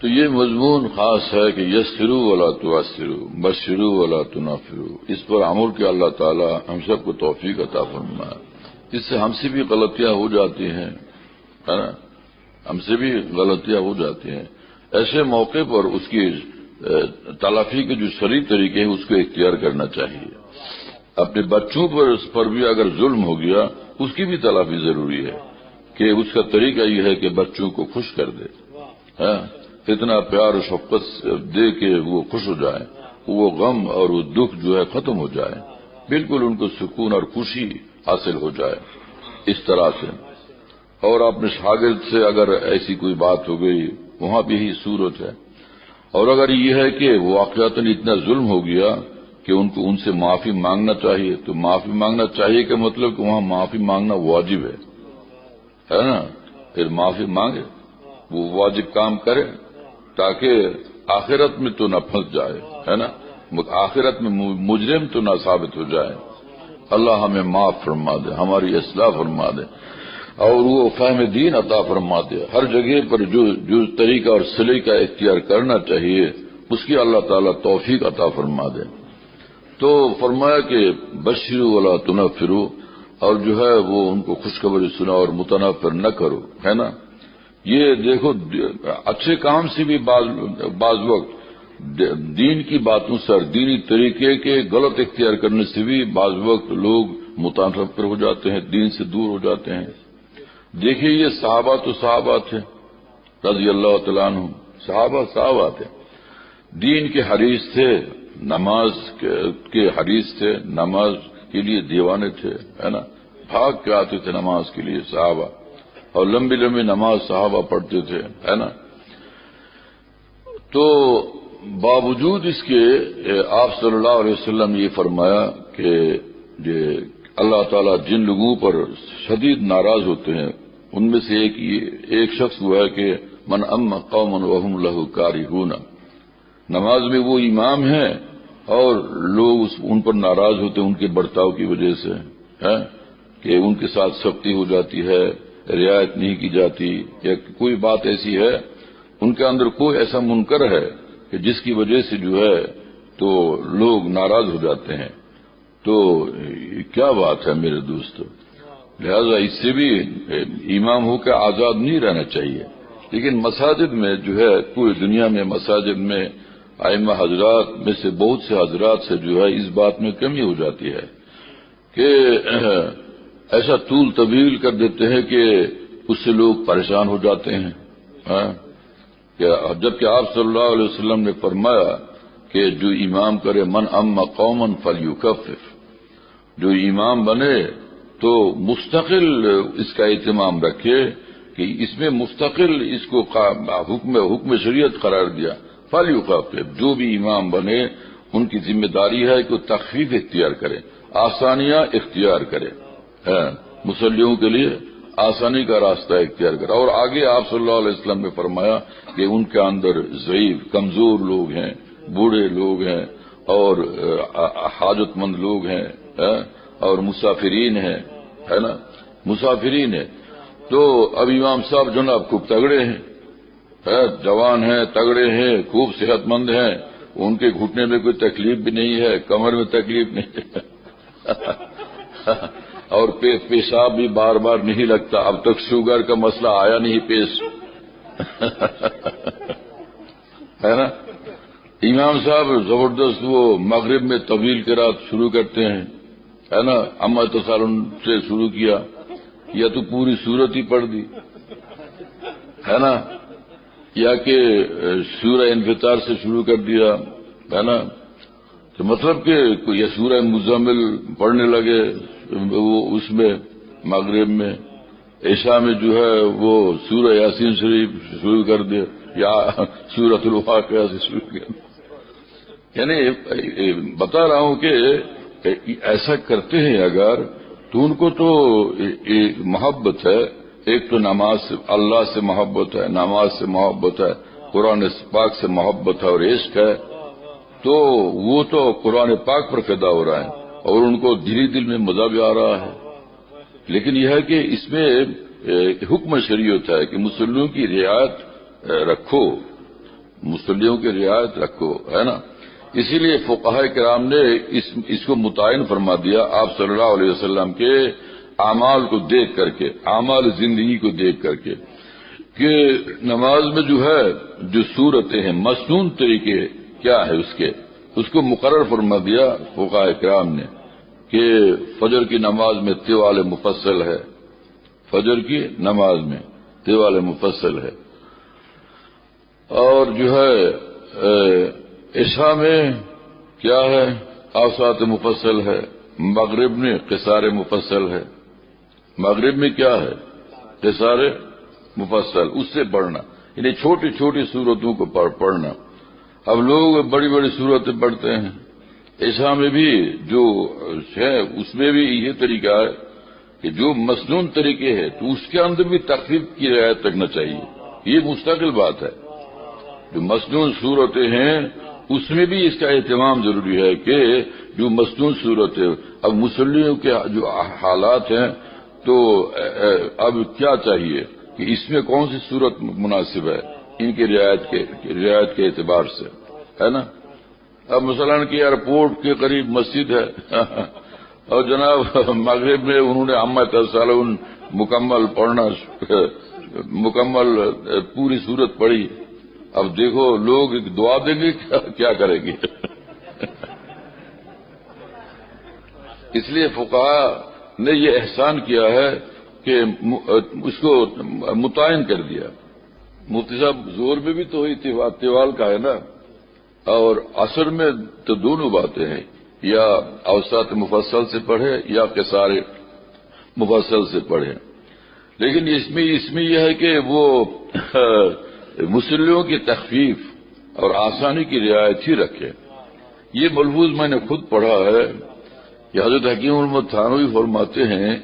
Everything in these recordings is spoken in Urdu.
تو یہ مضمون خاص ہے کہ یسروا ولا تعسروا بشروا ولا تنفروا، اس پر عمل کے اللہ تعالی ہم سب کو توفیق عطا فرمائے۔ اس سے ہم سے بھی غلطیاں ہو جاتی ہیں، ہے نا، ہم سے بھی غلطیاں ہو جاتی ہیں۔ ایسے موقع پر اس کی تلافی کے جو شرعی طریقے ہیں اس کو اختیار کرنا چاہیے۔ اپنے بچوں پر اس پر بھی اگر ظلم ہو گیا اس کی بھی تلافی ضروری ہے کہ اس کا طریقہ یہ ہے کہ بچوں کو خوش کر دے، اتنا پیار و شفقت دے کہ وہ خوش ہو جائے، وہ غم اور وہ دکھ جو ہے ختم ہو جائے، بالکل ان کو سکون اور خوشی حاصل ہو جائے اس طرح سے۔ اور اپنے شاگرد سے اگر ایسی کوئی بات ہو گئی وہاں بھی یہی صورت ہے۔ اور اگر یہ ہے کہ واقعتاً اتنا ظلم ہو گیا کہ ان سے معافی مانگنا چاہیے، تو معافی مانگنا چاہیے کا مطلب کہ وہاں معافی مانگنا واجب ہے نا، پھر معافی مانگے، وہ واجب کام کرے تاکہ آخرت میں تو نہ پھنس جائے، ہے نا، آخرت میں مجرم تو نہ ثابت ہو جائے۔ اللہ ہمیں معاف فرما دے، ہماری اصلاح فرما دے، اور وہ فہم دین عطا فرما دے۔ ہر جگہ پر جو طریقہ اور سلیقہ اختیار کرنا چاہیے اس کی اللہ تعالیٰ توفیق عطا فرما دے۔ تو فرمایا کہ بشروا ولا تنفروا، اور جو ہے وہ ان کو خوشخبری سنا اور متنفر نہ کرو، ہے نا۔ یہ دیکھو اچھے کام سے بھی بعض وقت دین کی باتوں سے اور دینی طریقے کے غلط اختیار کرنے سے بھی بعض وقت لوگ متنفر ہو جاتے ہیں، دین سے دور ہو جاتے ہیں۔ دیکھیے یہ صحابہ تو صحابہ تھے رضی اللہ تعالیٰ عنہ، صحابہ تھے، دین کے حریص تھے، نماز کے حریص تھے، نماز کے لیے دیوانے تھے، ہے نا، بھاگ کے آتے تھے نماز کے لیے صحابہ، اور لمبی لمبی نماز صحابہ پڑھتے تھے، ہے نا۔ تو باوجود اس کے آپ صلی اللہ علیہ وسلم نے یہ فرمایا کہ اللہ تعالیٰ جن لوگوں پر شدید ناراض ہوتے ہیں ان میں سے ایک شخص ہوا ہے کہ من اما قوما وهم له کارہون، نماز میں وہ امام ہیں اور لوگ ان پر ناراض ہوتے ہیں ان کے برتاؤ کی وجہ سے، کہ ان کے ساتھ سختی ہو جاتی ہے، رعایت نہیں کی جاتی، یا کوئی بات ایسی ہے ان کے اندر کوئی ایسا منکر ہے کہ جس کی وجہ سے جو ہے تو لوگ ناراض ہو جاتے ہیں۔ تو کیا بات ہے میرے دوستو، لہذا اس سے بھی امام ہو کے آزاد نہیں رہنا چاہیے۔ لیکن مساجد میں جو ہے پوری دنیا میں مساجد میں ائمہ حضرات میں سے بہت سے حضرات سے جو ہے اس بات میں کمی ہو جاتی ہے کہ ایسا طول طویل کر دیتے ہیں کہ اس سے لوگ پریشان ہو جاتے ہیں، جبکہ آپ صلی اللہ علیہ وسلم نے فرمایا کہ جو امام کرے من اما قوما فلیکفر، جو امام بنے تو مستقل اس کا اہتمام رکھے کہ اس میں مستقل اس کو حکم شریعت قرار دیا، فلیکفر، جو بھی امام بنے ان کی ذمہ داری ہے کہ تخفیف اختیار کرے، آسانیاں اختیار کرے، مسلموں کے لیے آسانی کا راستہ اختیار کرے۔ اور آگے آپ صلی اللہ علیہ وسلم نے فرمایا کہ ان کے اندر ضعیف کمزور لوگ ہیں، بوڑھے لوگ ہیں، اور حاجت مند لوگ ہیں، اور مسافرین ہیں، ہے نا، مسافرین ہیں۔ تو اب امام صاحب جو نا خوب تگڑے ہیں، جوان ہیں، تگڑے ہیں، خوب صحت مند ہیں، ان کے گھٹنے میں کوئی تکلیف بھی نہیں ہے، کمر میں تکلیف نہیں ہے اور پیشاب بھی بار بار نہیں لگتا، اب تک شوگر کا مسئلہ آیا نہیں پیش ہے نا۔ امام صاحب زبردست وہ مغرب میں طویل قرات شروع کرتے ہیں، ہے نا، اما تسالن سے شروع کیا یا تو پوری سورت ہی پڑھ دی، ہے نا، یا کہ سورہ انفطار سے شروع کر دیا، ہے نا، تو مطلب کہ یہ سورہ مزمل پڑھنے لگے وہ اس میں مغرب میں، عشاء میں جو ہے وہ سورہ یاسین شریف شروع کر دے یا سورۃ الواقعہ سے شروع کر دے۔ یعنی بتا رہا ہوں کہ ایسا کرتے ہیں اگر تو ان کو تو محبت ہے، ایک تو نماز سے اللہ سے محبت ہے، نماز سے محبت ہے، قرآن پاک سے محبت ہے اور عشق ہے، تو وہ تو قرآن پاک پر فدا ہو رہا ہے اور ان کو دھیرے دل میں مزہ بھی آ رہا ہے۔ لیکن یہ ہے کہ اس میں حکم شریعت ہے کہ مسلموں کی رعایت رکھو، مصلیوں کی رعایت رکھو، ہے نا. اسی لیے فقہاء کرام نے اس کو متعین فرما دیا آپ صلی اللہ علیہ وسلم کے اعمال کو دیکھ کر کے، اعمال زندگی کو دیکھ کر کے، کہ نماز میں جو ہے جو صورتیں ہیں مسنون طریقے کیا ہے اس کو مقرر فرما دیا فقہاء کرام نے کہ فجر کی نماز میں طوال مفصل ہے، فجر کی نماز میں طوال مفصل ہے، اور جو ہے عشاء میں کیا ہے اوساط مفصل ہے، مغرب میں قصار مفصل ہے، مغرب میں کیا ہے قصار مفصل، اس سے پڑھنا، یعنی چھوٹی چھوٹی صورتوں کو پڑھنا. اب لوگ بڑی بڑی صورتیں پڑھتے ہیں. عشاء میں بھی جو ہے اس میں بھی یہ طریقہ ہے کہ جو مسنون طریقے ہے تو اس کے اندر بھی تخفیف کی رعایت رکھنا چاہیے. یہ مستقل بات ہے. جو مسنون صورتیں ہیں اس میں بھی اس کا اہتمام ضروری ہے کہ جو مسنون صورت ہے. اب مسلموں کے جو حالات ہیں تو اب کیا چاہیے کہ اس میں کون سی صورت مناسب ہے ان کی رعایت کے اعتبار سے، ہے نا. اب مثلاً کہ ایئرپورٹ کے قریب مسجد ہے اور جناب مغرب میں انہوں نے عامہ تسالون مکمل پڑھنا، مکمل پوری صورت پڑھی. اب دیکھو لوگ دعا دیں گے کیا کریں گے. اس لیے فقہاء نے یہ احسان کیا ہے کہ اس کو متعین کر دیا. مفتی صاحب زور میں بھی تو ہوئی تیوال کا ہے نا، اور عصر میں تو دونوں باتیں ہیں، یا اوساط مفصل سے پڑھے یا قصار مفصل سے پڑھے. لیکن اس میں یہ ہے کہ وہ مسلموں کی تخفیف اور آسانی کی رعایت ہی رکھے. یہ ملفوظ میں نے خود پڑھا ہے کہ حضرت حکیم محمد تھانوی فرماتے ہیں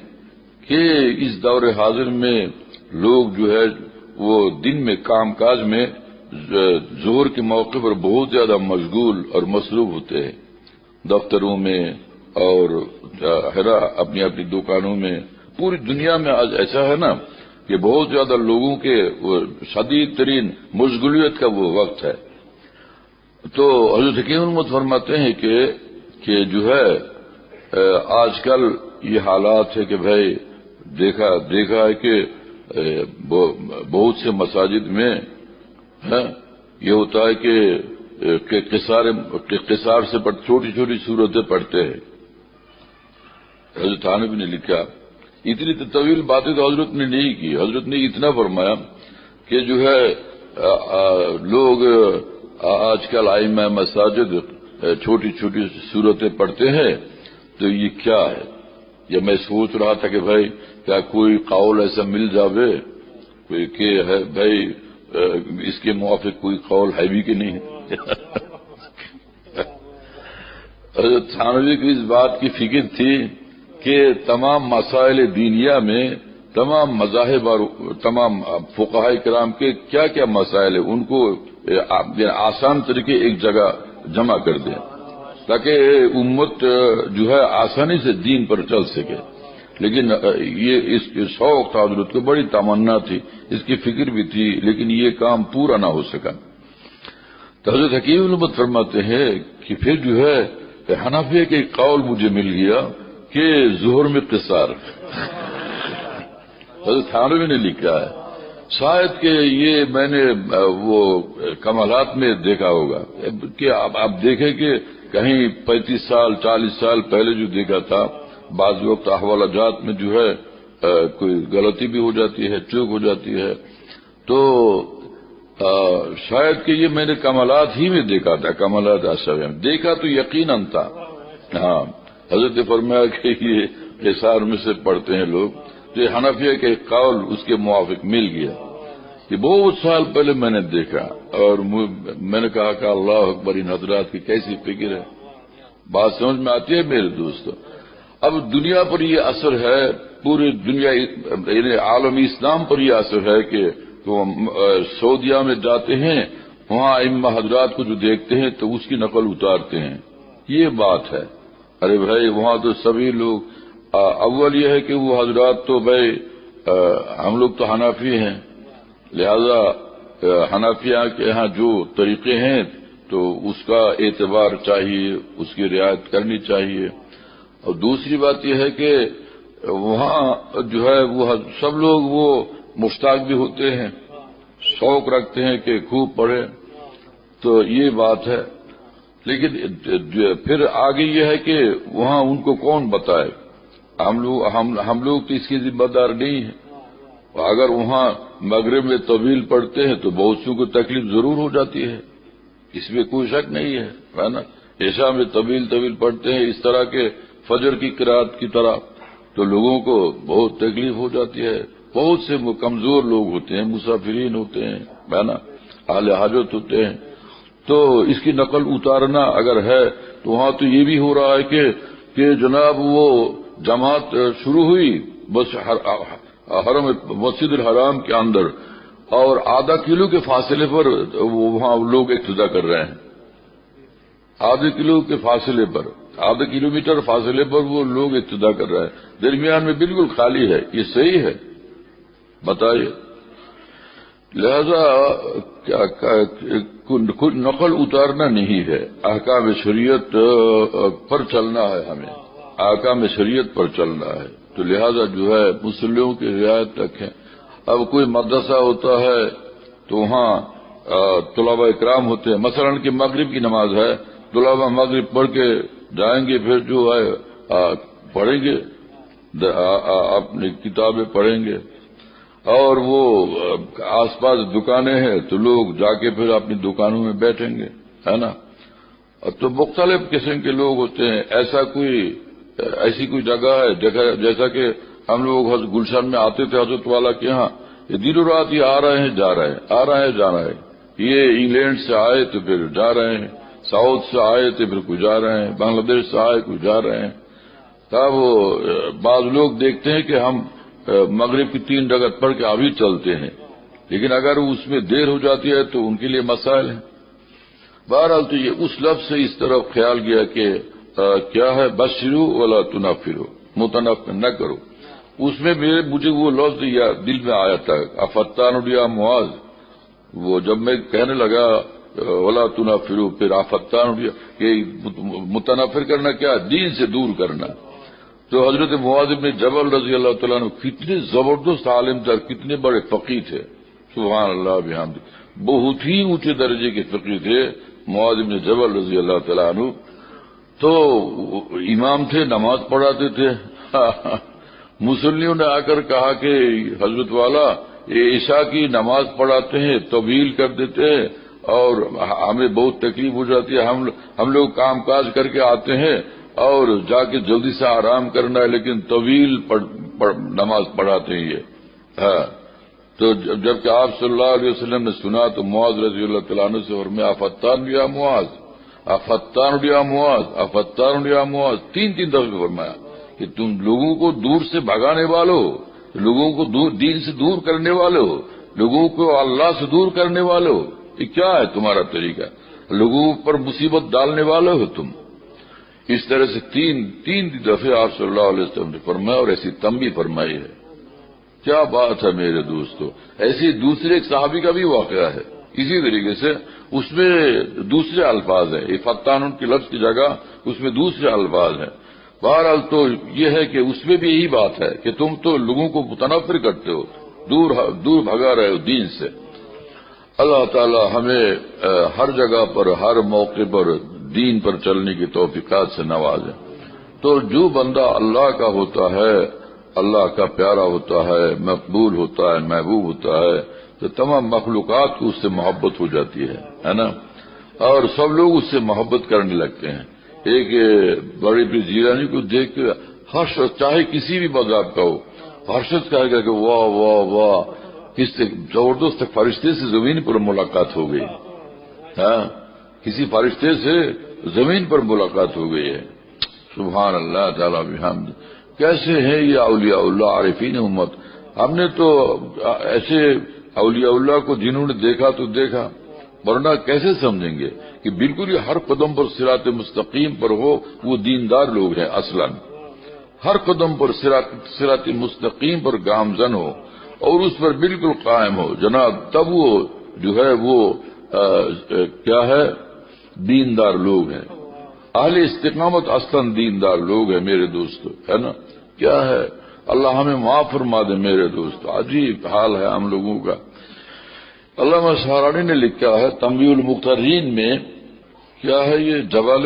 کہ اس دور حاضر میں لوگ جو ہے وہ دن میں کام کاج میں ظہر کے موقع پر بہت زیادہ مشغول اور مصروف ہوتے ہیں، دفتروں میں اور اپنی اپنی دکانوں میں. پوری دنیا میں آج ایسا ہے نا کہ بہت زیادہ لوگوں کے شدید ترین مشغولیت کا وہ وقت ہے. تو حضرت حکیم محمد فرماتے ہیں کہ جو ہے آج کل یہ حالات ہے کہ بھائی دیکھا ہے کہ بہت سے مساجد میں یہ ہوتا ہے کہ قصار سے چھوٹی چھوٹی صورتیں پڑھتے ہیں. حضرت تھانوی نے لکھا اتنی طویل باتیں تو حضرت نے نہیں کی. حضرت نے اتنا فرمایا کہ جو ہے لوگ آج کل ائمہ مساجد چھوٹی چھوٹی صورتیں پڑھتے ہیں تو یہ کیا ہے. یا میں سوچ رہا تھا کہ بھائی کیا کوئی قول ایسا مل جاوے کہ ہے بھائی اس کے موافق کوئی قول ہے بھی کہ نہیں. حضرت تھانوی کی اس بات کی فکر تھی کہ تمام مسائل دینیہ میں تمام مذاہب اور تمام فقہاء کرام کے کیا کیا مسائل ہیں ان کو آسان طریقے ایک جگہ جمع کر دیں تاکہ امت جو ہے آسانی سے دین پر چل سکے. لیکن یہ اس کے شوق تھا حضرت کو، بڑی تمنا تھی، اس کی فکر بھی تھی، لیکن یہ کام پورا نہ ہو سکا. تو حضرت حکیم محمد فرماتے ہیں کہ پھر جو ہے حنفیہ کے قول مجھے مل گیا کہ ظہر میں قصار. حضرت تھانوی نے لکھا ہے شاید کہ یہ میں نے وہ کمالات میں دیکھا ہوگا کہ آپ دیکھیں کہ کہیں 35 سال 40 سال پہلے جو دیکھا تھا بعض وقت احوال جات میں جو ہے کوئی غلطی بھی ہو جاتی ہے، چوک ہو جاتی ہے. تو شاید کہ یہ میں نے کمالات ہی میں دیکھا تھا، کمالات اشرف میں دیکھا تو یقیناً تھا. ہاں حضرت نے فرمایا کہ یہ قصار میں سے پڑھتے ہیں لوگ، تو یہ حنفیہ کے قول اس کے موافق مل گیا. یہ بہت سال پہلے میں نے دیکھا اور میں نے کہا کہ اللہ اکبر، ان حضرات کی کیسی فکر ہے. بات سمجھ میں آتی ہے میرے دوستو. اب دنیا پر یہ اثر ہے، پوری دنیا یعنی عالم اسلام پر یہ اثر ہے کہ سعودیہ میں جاتے ہیں وہاں ائمہ حضرات کو جو دیکھتے ہیں تو اس کی نقل اتارتے ہیں. یہ بات ہے. ارے بھائی وہاں تو سبھی لوگ اول یہ ہے کہ وہ حضرات تو بھائی ہم لوگ تو حنفی ہیں، لہذا حنفیہ کے ہاں جو طریقے ہیں تو اس کا اعتبار چاہیے، اس کی رعایت کرنی چاہیے۔ اور دوسری بات یہ ہے کہ وہاں جو ہے وہ سب لوگ وہ مشتاق بھی ہوتے ہیں، شوق رکھتے ہیں کہ خوب پڑھیں، تو یہ بات ہے۔ لیکن پھر آگے یہ ہے کہ وہاں ان کو کون بتائے، ہم لوگ تو اس کی ذمہ دار نہیں ہیں۔ اگر وہاں مغرب میں طویل پڑھتے ہیں تو بہت سو کو تکلیف ضرور ہو جاتی ہے، اس میں کوئی شک نہیں ہے نا۔ عشاء میں طویل پڑھتے ہیں اس طرح کے فجر کی قرات کی طرح، تو لوگوں کو بہت تکلیف ہو جاتی ہے۔ بہت سے کمزور لوگ ہوتے ہیں، مسافرین ہوتے ہیں ہے نا، اہل حاجت ہوتے ہیں، تو اس کی نقل اتارنا اگر ہے تو وہاں تو یہ بھی ہو رہا ہے کہ جناب وہ جماعت شروع ہوئی بس حرم مسجد الحرام کے اندر، اور آدھا کلو کے فاصلے پر وہاں لوگ اقتدا کر رہے ہیں، آدھے کلو کے فاصلے پر، آدھا کلومیٹر فاصلے پر وہ لوگ اقتدا کر رہے ہیں، درمیان میں بالکل خالی ہے۔ یہ صحیح ہے؟ بتائیے۔ لہذا نقل اتارنا نہیں ہے، احکام شریعت پر چلنا ہے، ہمیں احکام شریعت پر چلنا ہے، تو لہذا جو ہے مسلموں کی رعایت رکھیں۔ اب کوئی مدرسہ ہوتا ہے تو وہاں طلباء اکرام ہوتے ہیں، مثلا کہ مغرب کی نماز ہے، طلباء مغرب پڑھ کے جائیں گے، پھر جو ہے پڑھیں گے، اپنی کتابیں پڑھیں گے، اور وہ آس پاس دکانیں ہیں تو لوگ جا کے پھر اپنی دکانوں میں بیٹھیں گے، ہے نا۔ تو مختلف قسم کے لوگ ہوتے ہیں، ایسی کوئی جگہ ہے جیسا کہ ہم لوگ گلشن میں آتے تھے حضرت والا کے ہاں، یہ دن و رات یہ آ رہے ہیں جا رہے ہیں، آ رہے ہیں جا رہے ہیں، یہ انگلینڈ سے آئے تو پھر جا رہے ہیں، ساؤتھ سے آئے تو پھر کوئی جا رہے ہیں، بنگلہ دیش سے آئے کوئی جا رہے ہیں۔ تب بعض لوگ دیکھتے ہیں کہ ہم مغرب کی 3 رکعت پڑھ کے ابھی چلتے ہیں، لیکن اگر اس میں دیر ہو جاتی ہے تو ان کے لیے مسائل ہیں۔ بہرحال تو یہ اس لفظ سے اس طرف خیال گیا کہ کیا ہے، بشرو ولا تنفرو، متنفر نہ کرو۔ اس میں مجھے وہ لفظ دل میں آیا تھا، افتان یا معاذ، وہ جب میں کہنے لگا ولا تنفرو، پھر افتان کہ متنفر کرنا کیا، دین سے دور کرنا۔ تو حضرت معاذ بن جبل رضی اللہ تعالیٰ عنہ کتنے زبردست عالم تھے، کتنے بڑے فقیہ تھے، سبحان اللہ بحمد، بہت ہی اونچے درجے کے فقیہ تھے معاذ بن جبل رضی اللہ تعالیٰ عنہ۔ تو امام تھے، نماز پڑھاتے تھے۔ مسلموں نے آ کر کہا کہ حضرت والا یہ عشاء کی نماز پڑھاتے ہیں، طویل کر دیتے ہیں اور ہمیں بہت تکلیف ہو جاتی ہے، ہم لوگ کام کاج کر کے آتے ہیں اور جا کے جلدی سے آرام کرنا ہے، لیکن طویل نماز پڑھاتے ہیں یہ۔ تو جبکہ آپ صلی اللہ علیہ وسلم نے سنا تو معاذ رضی اللہ تعالیٰ عنہ سے، اور میں افتان یا معاذ، افتان یا معاذ، افتان یا معاذ، 3 دفعہ فرمایا کہ تم لوگوں کو دور سے بھگانے والے ہو، لوگوں کو دین سے دور کرنے والے ہو، لوگوں کو اللہ سے دور کرنے والے ہو، یہ کیا ہے تمہارا طریقہ؟ لوگوں پر مصیبت ڈالنے والے ہو تم۔ اس طرح سے تین دفعہ آپ صلی اللہ علیہ وسلم نے فرمایا، اور ایسی تنبیہ فرمائی ہے۔ کیا بات ہے میرے دوستو، ایسی دوسرے ایک صحابی کا بھی واقعہ ہے اسی طریقے سے، اس میں دوسرے الفاظ ہیں، فتان کی لفظ کی جگہ اس میں دوسرے الفاظ ہیں۔ بہرحال تو یہ ہے کہ اس میں بھی یہی بات ہے کہ تم تو لوگوں کو متنفر کرتے ہو، دور بھگا رہے ہو دین سے۔ اللہ تعالی ہمیں ہر جگہ پر، ہر موقع پر دین پر چلنے کی توفیقات سے نوازے۔ تو جو بندہ اللہ کا ہوتا ہے، اللہ کا پیارا ہوتا ہے، مقبول ہوتا ہے، محبوب ہوتا ہے، تو تمام مخلوقات کو اس سے محبت ہو جاتی ہے نا، اور سب لوگ اس سے محبت کرنے لگتے ہیں۔ ایک بڑی پیر جیلانی کو دیکھ کے ہر شخص، چاہے کسی بھی مذہب کا ہو، ہر شخص کہے گا کہ واہ واہ واہ، کس سے زبردست فرشتے سے زمین پر ملاقات ہو گئی، ہاں، کسی فرشتے سے زمین پر ملاقات ہو گئی ہے۔ سبحان اللہ تعالیٰ بحمد، کیسے ہیں یہ اولیاء اللہ عارفین امت؟ ہم نے تو ایسے اولیاء اللہ کو جنہوں نے دیکھا تو دیکھا، ورنہ کیسے سمجھیں گے کہ بالکل یہ ہر قدم پر صراط مستقیم پر ہو، وہ دیندار لوگ ہیں اصلاً، ہر قدم پر صراط مستقیم پر گامزن ہو اور اس پر بالکل قائم ہو جناب، تب وہ جو ہے وہ کیا ہے، دیندار لوگ ہیں. اہل استقامت اصلاً دیندار لوگ ہیں میرے دوستو، ہے نا. کیا ہے، اللہ ہمیں معاف فرما دے میرے دوستو. عجیب حال ہے ہم لوگوں کا. علامہ سہرانی نے لکھا ہے تنبیہ المقترین میں، کیا ہے یہ جبل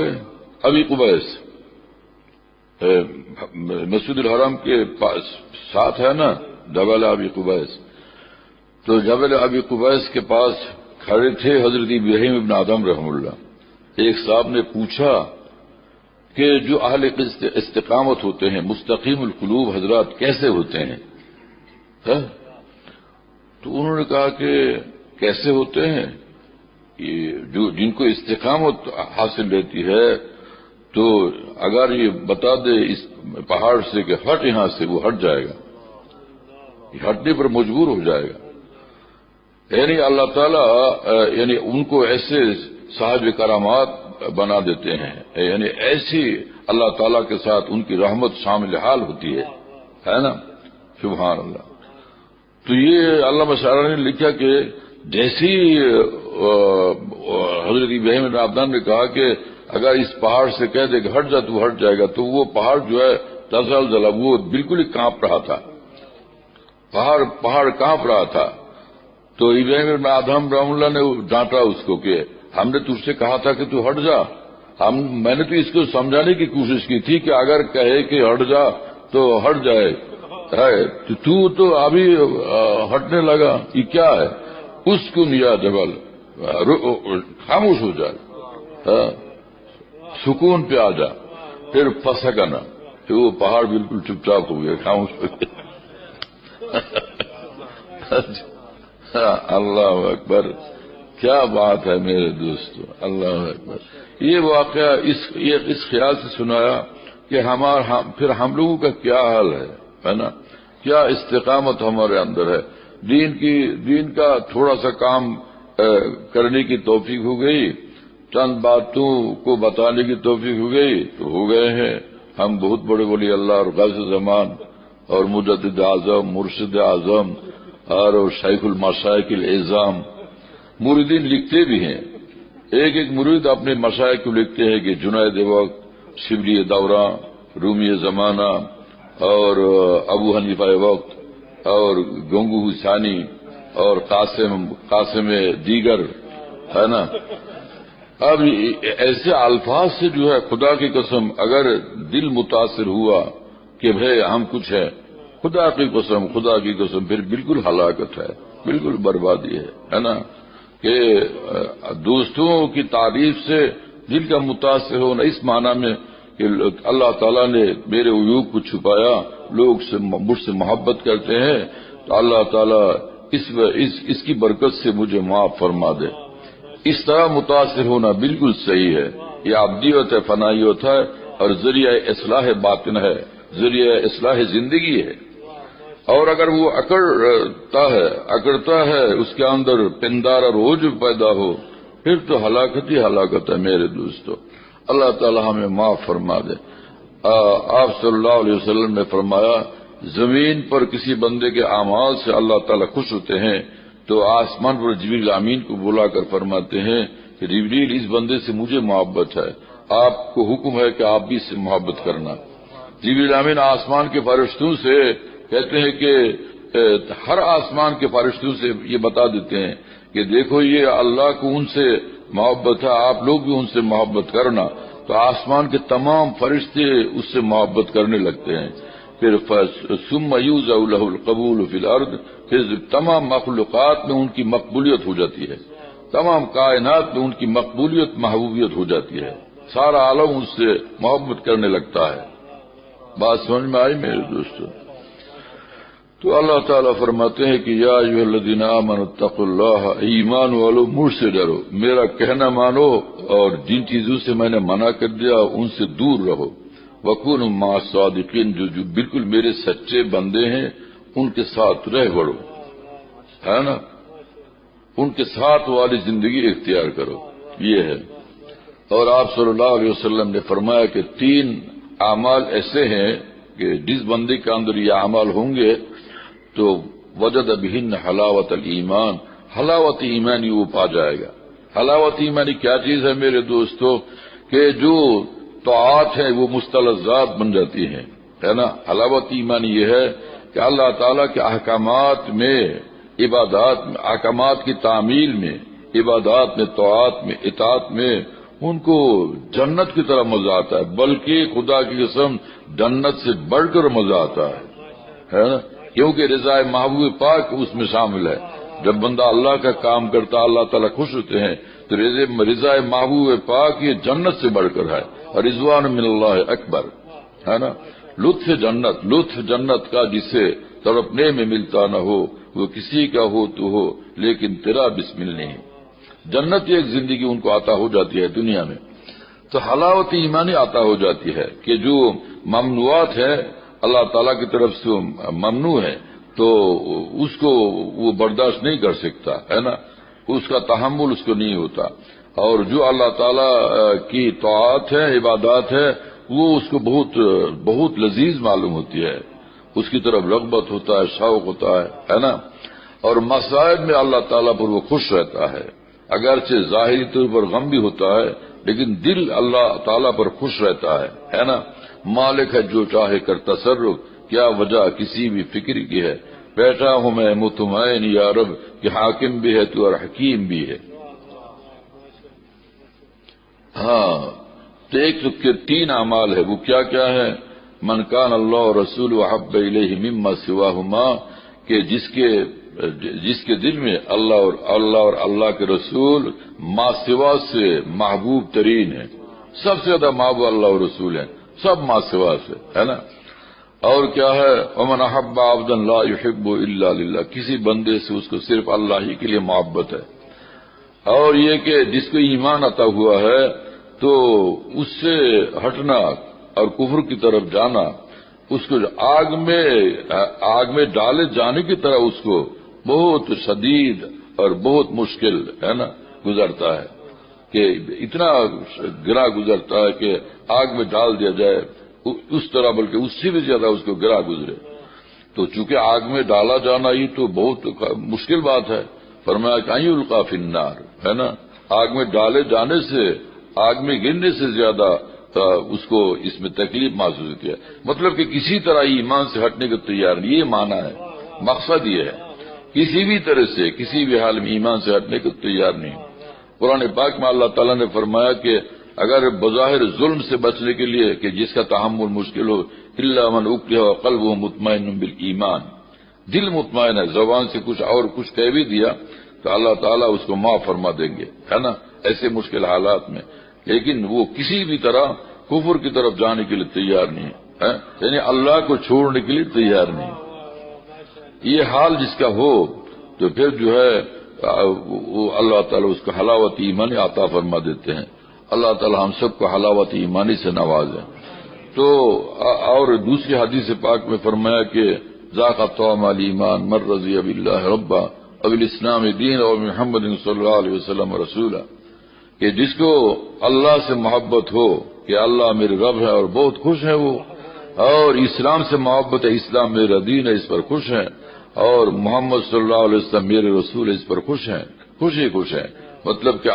ابی قبیس، مسجد الحرام کے پاس ساتھ ہے نا جبل ابی قبیس. تو جبل ابی قبیس کے پاس کھڑے تھے حضرت ابراہیم ابن آدم رحم اللہ. ایک صاحب نے پوچھا کہ جو اہل استقامت ہوتے ہیں، مستقیم القلوب حضرات، کیسے ہوتے ہیں؟ تو انہوں نے کہا کہ کیسے ہوتے ہیں، جو جن کو استقامت حاصل رہتی ہے، تو اگر یہ بتا دے اس پہاڑ سے کہ ہٹ یہاں سے، وہ ہٹ جائے گا، ہٹنے پر مجبور ہو جائے گا. یعنی اللہ تعالیٰ یعنی ان کو ایسے صاحب کرامات بنا دیتے ہیں، یعنی ایسی اللہ تعالیٰ کے ساتھ ان کی رحمت شامل حال ہوتی ہے نا. سبحان اللہ. تو یہ علامہ سہرانی نے لکھا کہ جیسی حضرت ابراہیم بن آدم نے کہا کہ اگر اس پہاڑ سے کہہ دے کہ ہٹ جا تو ہٹ جائے گا، تو وہ پہاڑ جو ہے تزلزل، وہ بالکل ہی کانپ رہا تھا، پہاڑ کانپ رہا تھا. تو ابراہیم بن آدم رحم اللہ نے ڈانٹا اس کو کہ ہم نے تجھ سے کہا تھا کہ تو ہٹ جا. میں نے تو اس کو سمجھانے کی کوشش کی تھی کہ اگر کہے کہ ہٹ جا تو ہٹ جائے، تو ابھی ہٹنے لگا، یہ کیا ہے؟ اس کو نیا جبل، خاموش ہو جائے، سکون پہ آ جا. پھر پھسکنا، پھر وہ پہاڑ بالکل چپ چاپ ہو گیا، خاموش ہو گیا. اللہ اکبر، کیا بات ہے میرے دوستو، اللہ اکبر. یہ واقعہ اس خیال سے سنایا کہ پھر ہم لوگوں کا کیا حال ہے نا. کیا استقامت ہمارے اندر ہے. دین کا تھوڑا سا کام کرنے کی توفیق ہو گئی، چند باتوں کو بتانے کی توفیق ہو گئی تو ہو گئے ہیں ہم بہت بڑے ولی اللہ اور غوث زمان اور مجدد اعظم، مرشد اعظم اور شیخ المشائخ الاعظام. مریدین لکھتے بھی ہیں، ایک مرید اپنے مشائخ کو لکھتے ہیں کہ جنید وقت، شبلی دورہ، رومی زمانہ اور ابو حنیفہ وقت اور گنگو ثانی اور قاسم دیگر، ہے نا. اب ایسے الفاظ سے جو ہے خدا کی قسم اگر دل متاثر ہوا کہ بھئی ہم کچھ ہے، خدا کی قسم پھر بالکل ہلاکت ہے، بالکل بربادی ہے نا. کہ دوستوں کی تعریف سے دل کا متاثر ہونا اس معنی میں کہ اللہ تعالیٰ نے میرے عیوب کو چھپایا، لوگ مجھ سے محبت کرتے ہیں تو اللہ تعالیٰ اس کی برکت سے مجھے معاف فرما دے. اس طرح متاثر ہونا بالکل صحیح ہے. یہ ابدیت ہے، فنائیت ہے اور ذریعہ اصلاح باطن ہے، ذریعہ اصلاح زندگی ہے. اور اگر وہ اکڑتا ہے اس کے اندر پندار اور عجب پیدا ہو، پھر تو ہلاکت ہی ہلاکت ہے میرے دوستو. اللہ تعالی ہمیں معاف فرما دے. آپ صلی اللہ علیہ وسلم نے فرمایا زمین پر کسی بندے کے اعمال سے اللہ تعالی خوش ہوتے ہیں تو آسمان پر جبریل امین کو بلا کر فرماتے ہیں کہ جبریل اس بندے سے مجھے محبت ہے، آپ کو حکم ہے کہ آپ بھی اس سے محبت کرنا. جبریل امین آسمان کے فرشتوں سے کہتے ہیں کہ ہر آسمان کے فرشتوں سے یہ بتا دیتے ہیں کہ دیکھو یہ اللہ کو ان سے محبت ہے، آپ لوگ بھی ان سے محبت کرنا. تو آسمان کے تمام فرشتے اس سے محبت کرنے لگتے ہیں. پھر ثم یوضع له القبول فی الارض، پھر تمام مخلوقات میں ان کی مقبولیت ہو جاتی ہے، تمام کائنات میں ان کی مقبولیت محبوبیت ہو جاتی ہے، سارا عالم ان سے محبت کرنے لگتا ہے. بات سمجھ میں آئی میرے دوستو؟ تو اللہ تعالیٰ فرماتے ہیں کہ یا ایھا الذین آمنوا اتقوا اللہ، ایمان والو مجھ سے ڈرو، میرا کہنا مانو اور جن چیزوں سے میں نے منع کر دیا ان سے دور رہو. وکونوا مع الصادقین، جو بالکل میرے سچے بندے ہیں ان کے ساتھ رہ بڑھو، ہے نا، ان کے ساتھ والی زندگی اختیار کرو. یہ ہے. اور آپ صلی اللہ علیہ وسلم نے فرمایا کہ 3 اعمال ایسے ہیں کہ جس بندے کے اندر یہ اعمال ہوں گے تو وجد بہن حلاوت الایمان، حلاوت ایمانی وہ پا جائے گا۔ حلاوت ایمانی کیا چیز ہے میرے دوستو؟ کہ جو طاعات ہیں وہ مستلذات بن جاتی ہیں، ہے نا۔ حلاوت ایمانی یہ ہے کہ اللہ تعالیٰ کے احکامات میں، عبادات میں، احکامات کی تعمیل میں، عبادات میں، طاعات میں، اطاعت میں ان کو جنت کی طرح مزہ آتا ہے، بلکہ خدا کی قسم جنت سے بڑھ کر مزہ آتا ہے نا، کیونکہ رضا محبوب پاک اس میں شامل ہے۔ جب بندہ اللہ کا کام کرتا اللہ تعالیٰ خوش ہوتے ہیں، تو رضا محبوب پاک یہ جنت سے بڑھ کر ہے، اور رضوان من اللہ اکبر، ہے نا۔ لطف جنت کا جسے تڑپنے میں ملتا نہ ہو، وہ کسی کا ہو تو ہو لیکن تیرا بسمل نہیں۔ جنت ایک زندگی ان کو عطا ہو جاتی ہے دنیا میں، تو حلاوت ایمانی عطا ہو جاتی ہے کہ جو ممنوعات ہے اللہ تعالیٰ کی طرف سے ممنوع ہے تو اس کو وہ برداشت نہیں کر سکتا، ہے نا، اس کا تحمل اس کو نہیں ہوتا، اور جو اللہ تعالیٰ کی طاعات ہے، عبادات ہے، وہ اس کو بہت لذیذ معلوم ہوتی ہے، اس کی طرف رغبت ہوتا ہے، شوق ہوتا ہے نا۔ اور مصائب میں اللہ تعالیٰ پر وہ خوش رہتا ہے، اگرچہ ظاہری طور پر غم بھی ہوتا ہے لیکن دل اللہ تعالیٰ پر خوش رہتا ہے نا۔ مالک ہے جو چاہے کر تصرف، کیا وجہ کسی بھی فکر کی ہے، بیٹھا ہوں میں مطمئن یا رب کہ حاکم بھی ہے تو اور حکیم بھی ہے۔ ہاں، تو ایک تو 3 اعمال ہے، وہ کیا کیا ہے؟ من کان اللہ رسول احب الیہ مما سواہما، کہ جس کے دل میں اللہ اور اللہ کے رسول ما سوا سے محبوب ترین ہے، سب سے زیادہ محبوب اللہ اور رسول ہیں، سب ما سوا سے، ہے نا۔ اور کیا ہے؟ ومن احب عبدا لا يحب الا للہ، کسی بندے سے اس کو صرف اللہ ہی کے لیے محبت ہے۔ اور یہ کہ جس کو ایمان عطا ہوا ہے تو اس سے ہٹنا اور کفر کی طرف جانا، اس کو آگ میں ڈالے جانے کی طرح اس کو بہت شدید اور بہت مشکل، ہے نا، گزرتا ہے، کہ اتنا گرا گزرتا ہے کہ آگ میں ڈال دیا جائے اس طرح، بلکہ اس سے بھی زیادہ اس کو گرا گزرے۔ تو چونکہ آگ میں ڈالا جانا یہ تو بہت مشکل بات ہے، فرمایا کہ ان یلقی فی النار، ہے نا، آگ میں ڈالے جانے سے، آگ میں گرنے سے زیادہ اس کو اس میں تکلیف محسوس کیا، مطلب کہ کسی طرح ایمان سے ہٹنے کو تیار نہیں، یہ معنی ہے، مقصد یہ ہے، کسی بھی طرح سے کسی بھی حال میں ایمان سے ہٹنے کو تیار نہیں۔ قرآن پاک میں اللہ تعالیٰ نے فرمایا کہ اگر بظاہر ظلم سے بچنے کے لیے کہ جس کا تحمل مشکل ہو، الا من اکرہ وقلبہ مطمئن بالایمان، دل مطمئن ہے، زبان سے کچھ کہہ بھی دیا تو اللہ تعالیٰ اس کو معاف فرما دیں گے، ہے نا، ایسے مشکل حالات میں، لیکن وہ کسی بھی طرح کفر کی طرف جانے کے لیے تیار نہیں ہے، یعنی اللہ کو چھوڑنے کے لیے تیار نہیں۔ یہ حال جس کا ہو تو پھر جو ہے وہ اللہ تعالیٰ اس کو حلاوت ایمانی عطا فرما دیتے ہیں۔ اللہ تعالیٰ ہم سب کو حلاوت ایمانی سے نوازے۔ تو اور دوسری حدیث پاک میں فرمایا کہ ذاق طعم الایمان من رضی باللہ ربا وبالاسلام دین اور محمد صلی اللہ علیہ وسلم رسولا، کہ جس کو اللہ سے محبت ہو کہ اللہ میرے رب ہے اور بہت خوش ہے وہ، اور اسلام سے محبت ہے، اسلام میرا دین ہے، اس پر خوش ہیں، اور محمد صلی اللہ علیہ وسلم میرے رسول ہے، اس پر خوش ہیں، خوش ہیں، مطلب کہ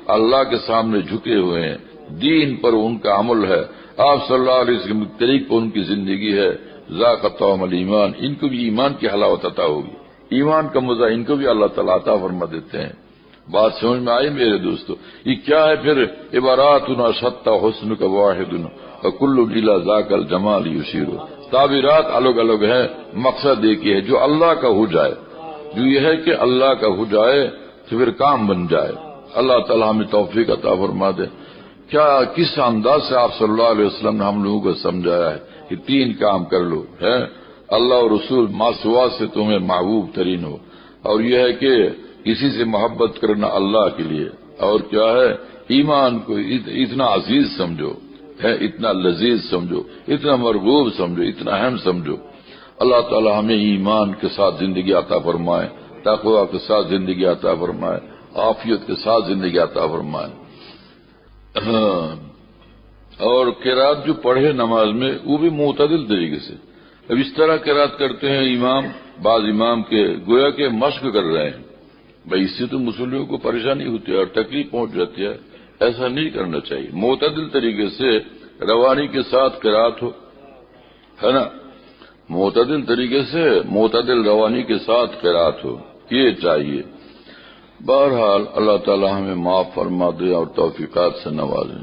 اللہ کے سامنے جھکے ہوئے ہیں، دین پر ان کا عمل ہے، آپ صلی اللہ علیہ وسلم کے طریق پر ان کی زندگی ہے، ذاق طعم الایمان، ان کو بھی ایمان کی حلاوت عطا ہوگی، ایمان کا مزہ ان کو بھی اللہ تعالیٰ عطا فرما دیتے ہیں۔ بات سمجھ میں آئی میرے دوستو؟ یہ کیا ہے پھر؟ عباراتنا شتى حسنک واحد وکل الى ذاک الجمال یشیر، تعبیرات الگ الگ ہیں، مقصد ایک ہی ہے، جو اللہ کا ہو جائے، جو یہ ہے کہ اللہ کا ہو جائے تو پھر کام بن جائے۔ اللہ تعالیٰ ہمیں توفیق عطا فرما دے۔ کیا کس انداز سے آپ صلی اللہ علیہ وسلم نے ہم لوگوں کو سمجھایا ہے کہ 3 کام کر لو، ہے اللہ اور رسول ما سوا سے تمہیں محبوب ترین ہو، اور یہ ہے کہ کسی سے محبت کرنا اللہ کے لیے، اور کیا ہے ایمان کو اتنا عزیز سمجھو، ہے اتنا لذیذ سمجھو، اتنا مرغوب سمجھو، اتنا اہم سمجھو۔ اللہ تعالی ہمیں ایمان کے ساتھ زندگی عطا فرمائے، تقوی کے ساتھ زندگی عطا فرمائے، عافیت کے ساتھ زندگی عطا فرمائے۔ اور قرات جو پڑھے نماز میں وہ بھی معتدل طریقے سے، اب اس طرح قرات کرتے ہیں امام، بعض امام کے گویا کہ مشق کر رہے ہیں، بھائی اس سے تو مسلمانوں کو پریشانی ہوتی ہے اور تکلیف پہنچ جاتی ہے. ایسا نہیں کرنا چاہیے. معتدل طریقے سے روانی کے ساتھ قرات ہو، ہے نا، معتدل طریقے سے معتدل روانی کے ساتھ قرات ہو، یہ چاہیے. بہرحال اللہ تعالی ہمیں معاف فرما دے اور توفیقات سے نوازے.